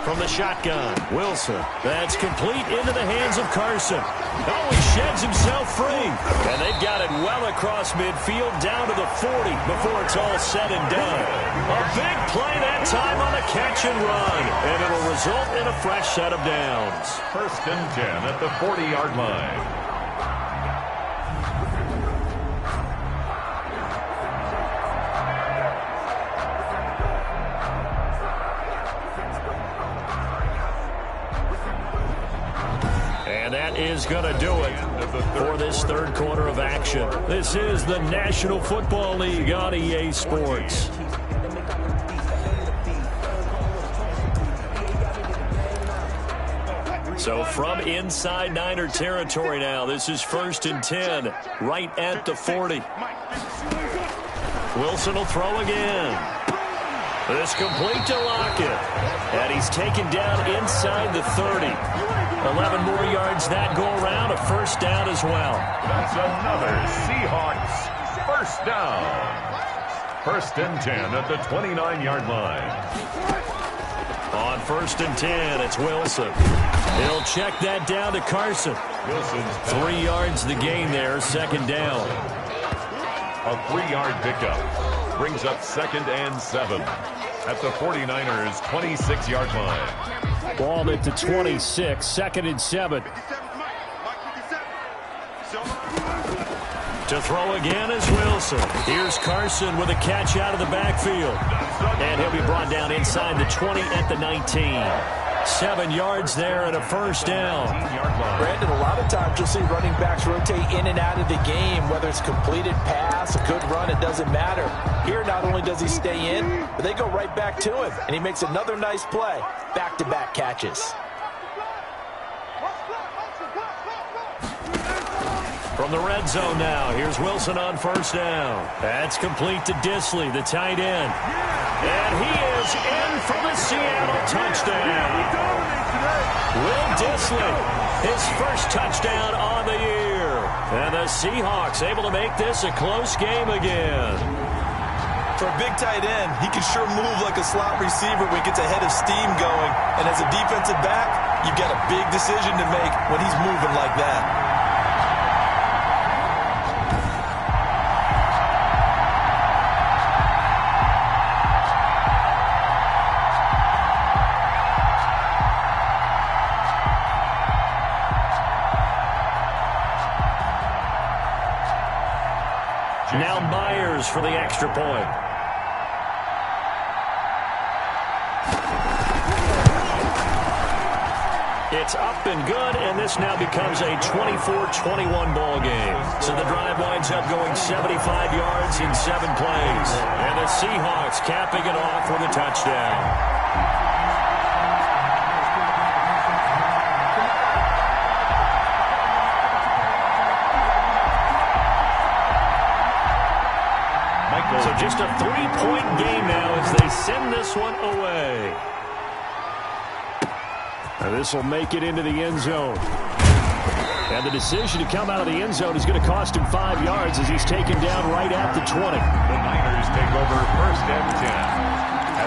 from the shotgun. Wilson. That's complete into the hands of Carson. Oh, he sheds himself free. And they've got it well across midfield down to the 40 before it's all said and done. A big play that time on a catch and run. And it'll result in a fresh set of downs. 1st and 10 at the 40-yard line. That is going to do it for this third quarter of action. This is the National Football League on EA Sports. So from inside Niner territory now, this is 1st and 10, right at the 40. Wilson will throw again. This complete to Lockett. And he's taken down inside the 30. 11 more yards that go around, a first down as well. That's another Seahawks first down. 1st and 10 at the 29-yard line. On 1st and 10, it's Wilson. He'll check that down to Carson. Wilson's 3 yards the gain there, 2nd down. A 3-yard pickup brings up 2nd and 7 at the 49ers' 26-yard line. Ball at the 26, 2nd and 7. To throw again is Wilson. Here's Carson with a catch out of the backfield. And he'll be brought down inside the 20 at the 19. 7 yards there and a first down. Brandon, a lot of times you'll see running backs rotate in and out of the game, whether it's completed pass, a good run, it doesn't matter. Here, not only does he stay in, but they go right back to him, and he makes another nice play. Back-to-back catches. From the red zone now, here's Wilson on first down. That's complete to Disley, the tight end. And he is in for the Seattle touchdown. Will Disley, his first touchdown on the year. And the Seahawks able to make this a close game again. For a big tight end, he can sure move like a slot receiver when he gets a head of steam going. And as a defensive back, you've got a big decision to make when he's moving like that. Now Myers for the extra point. It's up and good, and this now becomes a 24-21 ball game. So the drive winds up going 75 yards in 7 plays. And the Seahawks capping it off with a touchdown. So just a 3-point game now as they send this one away. And this will make it into the end zone. And the decision to come out of the end zone is going to cost him 5 yards as he's taken down right at the 20. The Niners take over 1st and 10.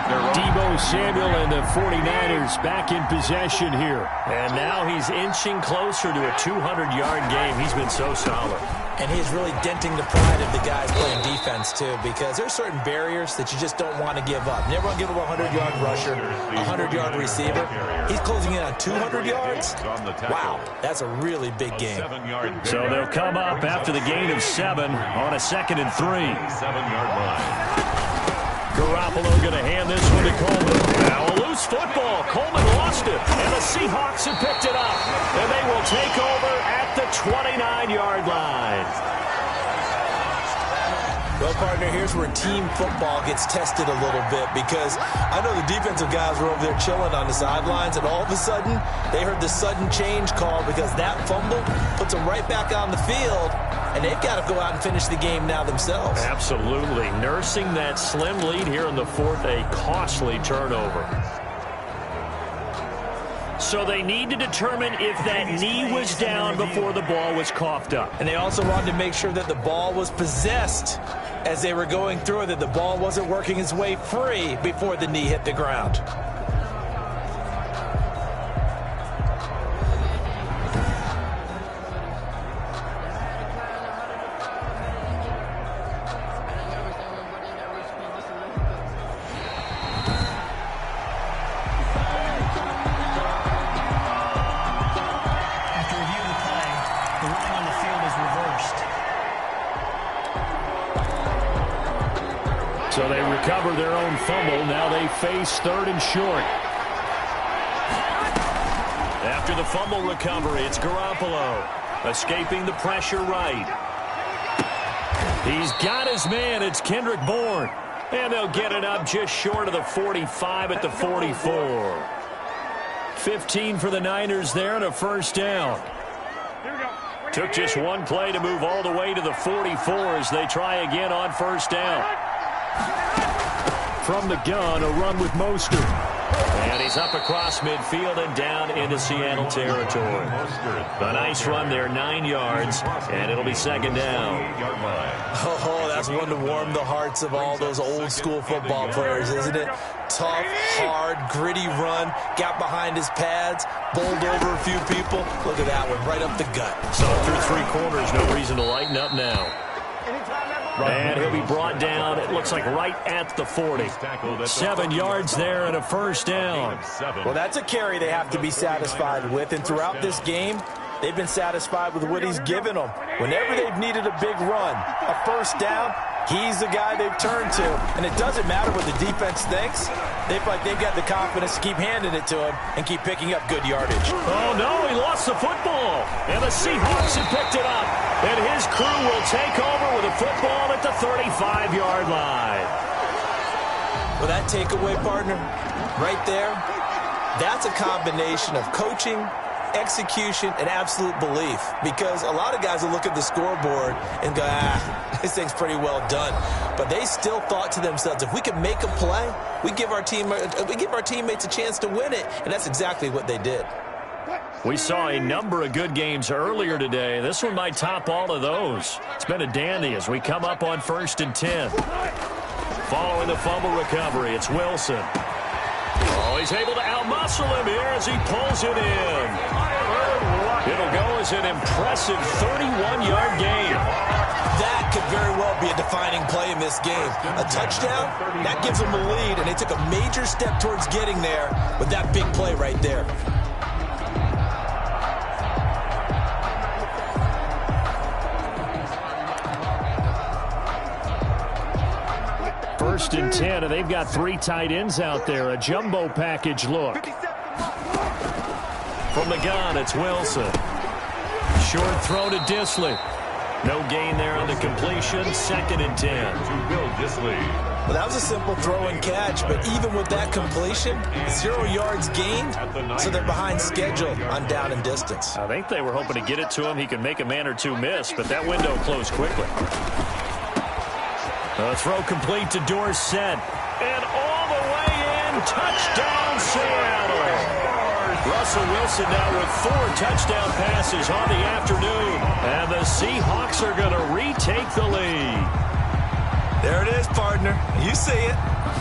Deebo Samuel and the 49ers back in possession here. And now he's inching closer to a 200-yard game. He's been so solid. And he's really denting the pride of the guys playing defense, too, because there's certain barriers that you just don't want to give up. Never want to give up a 100-yard rusher, a 100-yard receiver. He's closing in on 200 yards. Wow, that's a really big game. So they'll come up after the gain of 7 on a 2nd and 3. 7-yard line. Garoppolo going to hand this one to Coleman. Now a loose football. Coleman lost it, and the Seahawks have picked it up. And they will take over at the 29-yard line. Well, partner, here's where team football gets tested a little bit because I know the defensive guys were over there chilling on the sidelines, and all of a sudden, they heard the sudden change call because that fumble puts them right back on the field, and they've got to go out and finish the game now themselves. Absolutely. Nursing that slim lead here in the 4th, a costly turnover. So they need to determine if that knee was down before the ball was coughed up. And they also wanted to make sure that the ball was possessed as they were going through it, that the ball wasn't working its way free before the knee hit the ground. So they recover their own fumble. Now they face 3rd and short. After the fumble recovery, it's Garoppolo. Escaping the pressure right. He's got his man. It's Kendrick Bourne. And they'll get it up just short of the 45 at the 44. 15 for the Niners there and a first down. Took just one play to move all the way to the 44 as they try again on first down. From the gun, a run with Mostert. And he's up across midfield and down into Seattle territory. A nice run there, 9 yards, and it'll be 2nd down. Oh, that's one to warm the hearts of all those old-school football players, isn't it? Tough, hard, gritty run, got behind his pads, bowled over a few people. Look at that one, right up the gut. So through 3 quarters, no reason to lighten up now. And he'll be brought down, it looks like right at the 40. 7 yards there and a first down. Well, that's a carry they have to be satisfied with. And throughout this game, they've been satisfied with what he's given them. Whenever they've needed a big run, a first down, he's the guy they've turned to. And it doesn't matter what the defense thinks. They feel like they've got the confidence to keep handing it to him and keep picking up good yardage. Oh, no, he lost the football. And the Seahawks have picked it up. And his crew will take over with a football at the 35-yard line. Well, that takeaway, partner, right there, that's a combination of coaching, execution, and absolute belief. Because a lot of guys will look at the scoreboard and go, this thing's pretty well done. But they still thought to themselves, if we can make a play, we give our teammates a chance to win it. And that's exactly what they did. We saw a number of good games earlier today. This one might top all of those. It's been a dandy as we come up on 1st and 10. Following the fumble recovery, it's Wilson. Oh, he's able to outmuscle him here as he pulls it in. It'll go as an impressive 31-yard gain. That could very well be a defining play in this game. A touchdown, that gives them a lead, and they took a major step towards getting there with that big play right there. 1st and 10, and they've got 3 tight ends out there. A jumbo package look. From the gun, it's Wilson. Short throw to Disley. No gain there on the completion. 2nd and 10. To Bill Disley. Well, that was a simple throw and catch, but even with that completion, 0 yards gained, so they're behind schedule on down and distance. I think they were hoping to get it to him. He could make a man or two miss, but that window closed quickly. The throw complete to Dorsett. And all the way in, touchdown Seattle. Russell Wilson now with 4 touchdown passes on the afternoon. And the Seahawks are going to retake the lead. There it is, partner. You see it.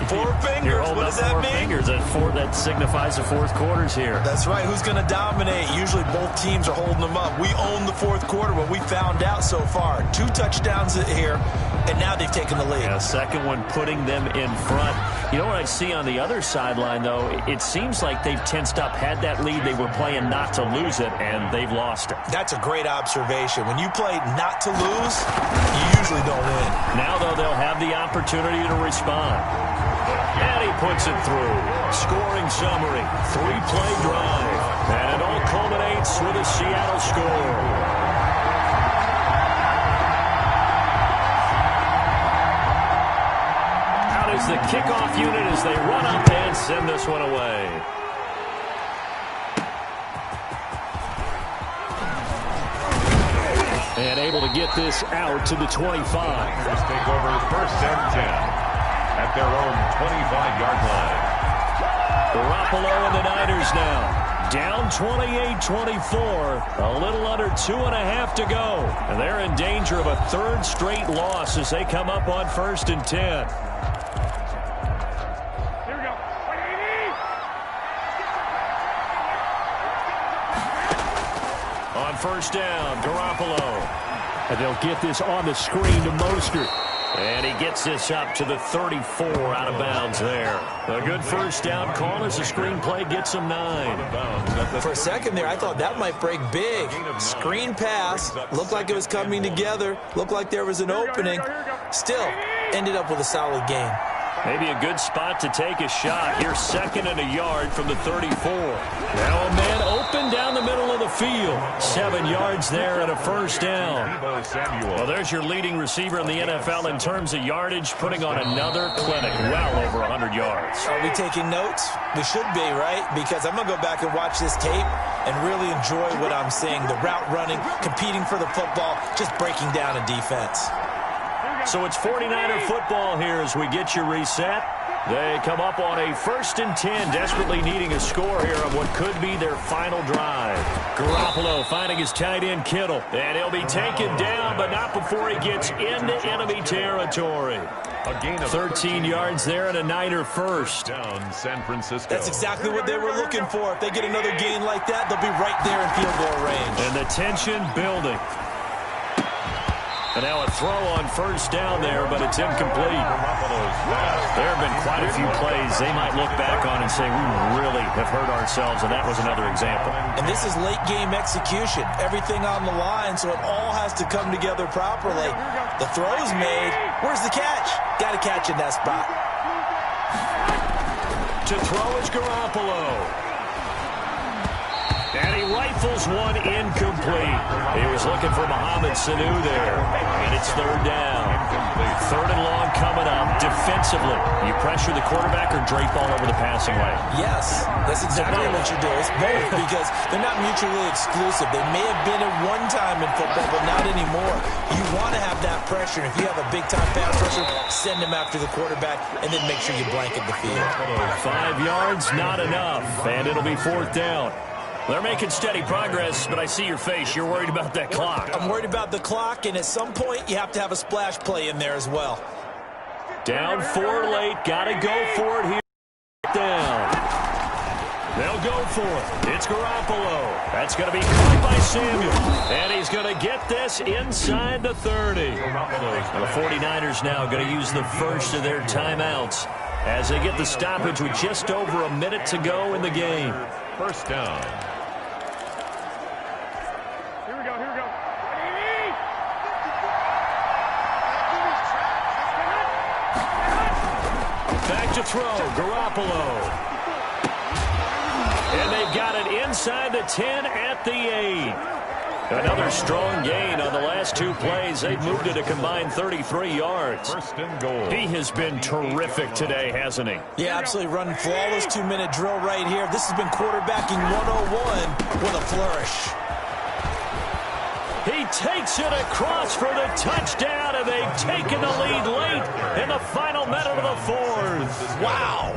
4 fingers. What does that mean? Fingers. That signifies the 4th quarter's here. That's right. Who's going to dominate? Usually both teams are holding them up. We own the 4th quarter, what we found out so far. 2 touchdowns here, and now they've taken the lead. Yeah, 2nd one putting them in front. You know what I see on the other sideline, though? It seems like they've tensed up, had that lead. They were playing not to lose it, and they've lost it. That's a great observation. When you play not to lose, you usually don't win. Now, though, they'll have the opportunity to respond. And he puts it through. Scoring summary, 3-play drive. And it all culminates with a Seattle score. Out is the kickoff unit as they run up and send this one away. And able to get this out to the 25. Let's take over 1st and 10 at their own 25-yard line. Garoppolo and the Niners now down 28-24. A little under 2.5 to go. And they're in danger of a 3rd straight loss as they come up on 1st and 10. Here we go. On 1st down, Garoppolo. And they'll get this on the screen to Mostert. And he gets this up to the 34 out of bounds there. A good 1st down call as the screen play gets him 9. For a second there, I thought that might break big. Screen pass. Looked like it was coming together. Looked like there was an opening. Still, ended up with a solid gain. Maybe a good spot to take a shot. Here, 2nd and a yard from the 34. Now a man open down the middle of the field. 7 yards there and a first down. Well, there's your leading receiver in the NFL in terms of yardage, putting on another clinic, well over 100 yards. Are we taking notes? We should be, right? Because I'm going to go back and watch this tape and really enjoy what I'm seeing. The route running, competing for the football, just breaking down a defense. So it's 49er football here as we get your reset. They come up on a 1st and 10, desperately needing a score here on what could be their final drive. Garoppolo finding his tight end Kittle. And he'll be taken down, but not before he gets into enemy territory. A gain of 13 yards there and a Niner first. Down San Francisco. That's exactly what they were looking for. If they get another gain like that, they'll be right there in field goal range. And the tension building. And now a throw on 1st down there, but it's incomplete. There have been quite a few plays they might look back on and say, we really have hurt ourselves, and that was another example. And this is late game execution. Everything on the line, so it all has to come together properly. The throw's made. Where's the catch? Got to catch in that spot. To throw is Garoppolo. And he rifles one incomplete. He was looking for Mohamed Sanu there. And it's 3rd down. 3rd and long coming up. Defensively, you pressure the quarterback or drape all over the passing lane? Yes, that's exactly what you do. It's both because they're not mutually exclusive. They may have been at one time in football, but not anymore. You want to have that pressure. If you have a big-time pass rusher, send him after the quarterback, and then make sure you blanket the field. 5 yards, not enough. And it'll be 4th down. They're making steady progress, but I see your face. You're worried about that clock. I'm worried about the clock, and at some point, you have to have a splash play in there as well. Down 4 late. Got to go for it here. Down. They'll go for it. It's Garoppolo. That's going to be caught by Samuel. And he's going to get this inside the 30. And the 49ers now going to use the first of their timeouts as they get the stoppage with just over a minute to go in the game. 1st down. Here we go. Back to throw, Garoppolo. And they've got it inside the 10 at the 8. Another strong gain on the last 2 plays. They've moved it a combined 33 yards. 1st and goal. He has been terrific today, hasn't he? Yeah, absolutely running flawless 2-minute drill right here. This has been quarterbacking 101 with a flourish. He takes it across for the touchdown, and they've taken the lead late in the final minute of the 4th. Wow.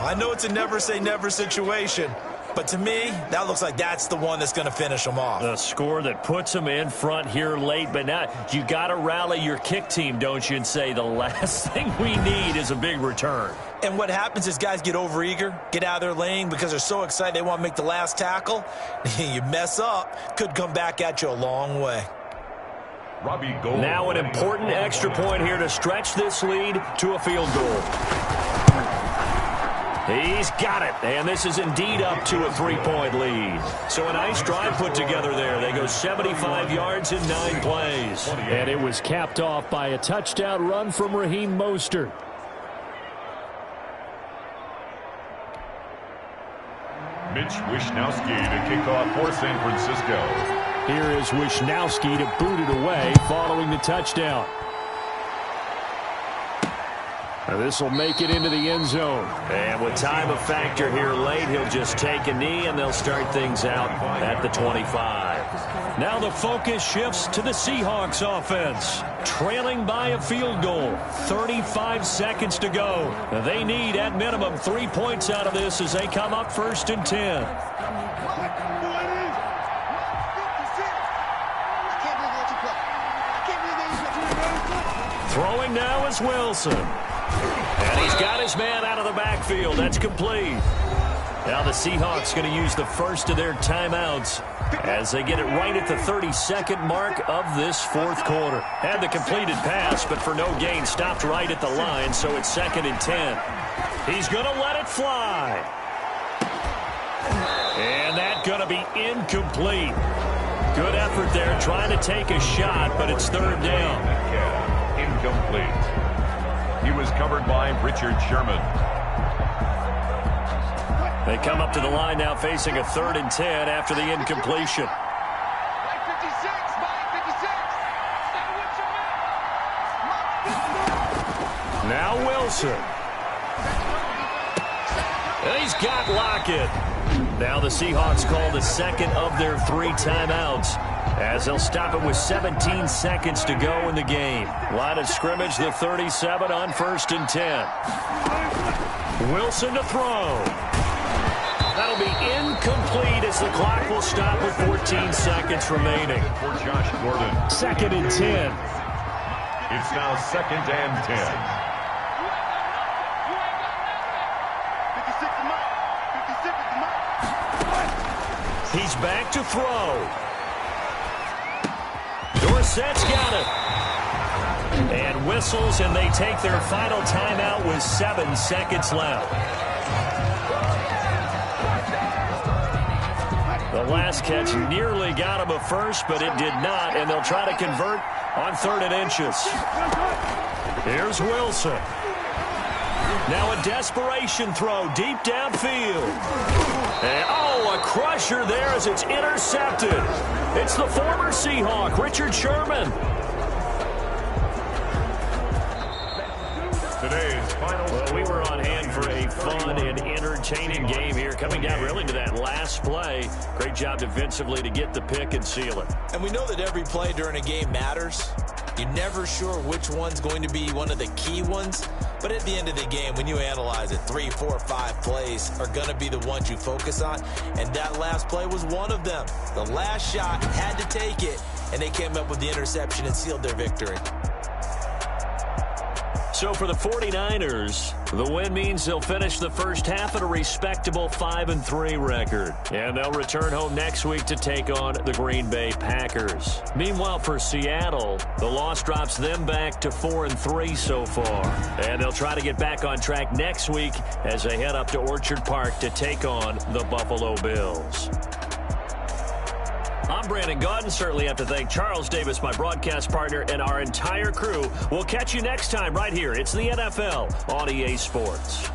I know it's a never-say-never situation, but to me, that looks like that's the one that's going to finish them off. The score that puts them in front here late, but now you got to rally your kick team, don't you, and say the last thing we need is a big return. And what happens is guys get overeager, get out of their lane because they're so excited they want to make the last tackle. You mess up, could come back at you a long way. Now an important extra point here to stretch this lead to a field goal. He's got it, and this is indeed up to a 3-point lead. So a nice drive put together there. They go 75 yards in 9 plays. And it was capped off by a touchdown run from Raheem Mostert. Mitch Wishnowsky to kick off for San Francisco. Here is Wishnowsky to boot it away following the touchdown. This will make it into the end zone. And with time a factor here late, he'll just take a knee, and they'll start things out at the 25. Now the focus shifts to the Seahawks offense. Trailing by a field goal. 35 seconds to go. They need, at minimum, 3 points out of this as they come up 1st and 10. Throwing now is Wilson. And he's got his man out of the backfield. That's complete. Now the Seahawks going to use the first of their timeouts as they get it right at the 32nd mark of this 4th quarter. Had the completed pass, but for no gain, stopped right at the line, so it's 2nd and 10. He's going to let it fly. And that's going to be incomplete. Good effort there trying to take a shot, but it's 3rd down. covered by Richard Sherman. They come up to the line now facing a 3rd and 10 after the incompletion. Now Wilson. And he's got Lockett. Now the Seahawks call the second of their 3 timeouts as they'll stop it with 17 seconds to go in the game. Line of scrimmage, the 37 on 1st and 10. Wilson to throw. That'll be incomplete as the clock will stop with 14 seconds remaining. For Josh Gordon. 2nd and 10. It's now 2nd and 10. He's back to throw. Dorsett's got it. And whistles, and they take their final timeout with 7 seconds left. The last catch nearly got him a first, but it did not, and they'll try to convert on 3rd and inches. Here's Wilson. Now a desperation throw deep downfield. And, a crusher there as it's intercepted. It's the former Seahawk, Richard Sherman. Today's final. Well, we were on hand for a fun and entertaining game here, coming down really to that last play. Great job defensively to get the pick and seal it. And we know that every play during a game matters. You're never sure which one's going to be one of the key ones. But at the end of the game, when you analyze it, 3, 4, 5 plays are going to be the ones you focus on. And that last play was one of them. The last shot had to take it, and they came up with the interception and sealed their victory. So for the 49ers, the win means they'll finish the first half at a respectable 5-3 record. And they'll return home next week to take on the Green Bay Packers. Meanwhile, for Seattle, the loss drops them back to 4-3 so far. And they'll try to get back on track next week as they head up to Orchard Park to take on the Buffalo Bills. I'm Brandon Gaudin. Certainly have to thank Charles Davis, my broadcast partner, and our entire crew. We'll catch you next time right here. It's the NFL on EA Sports.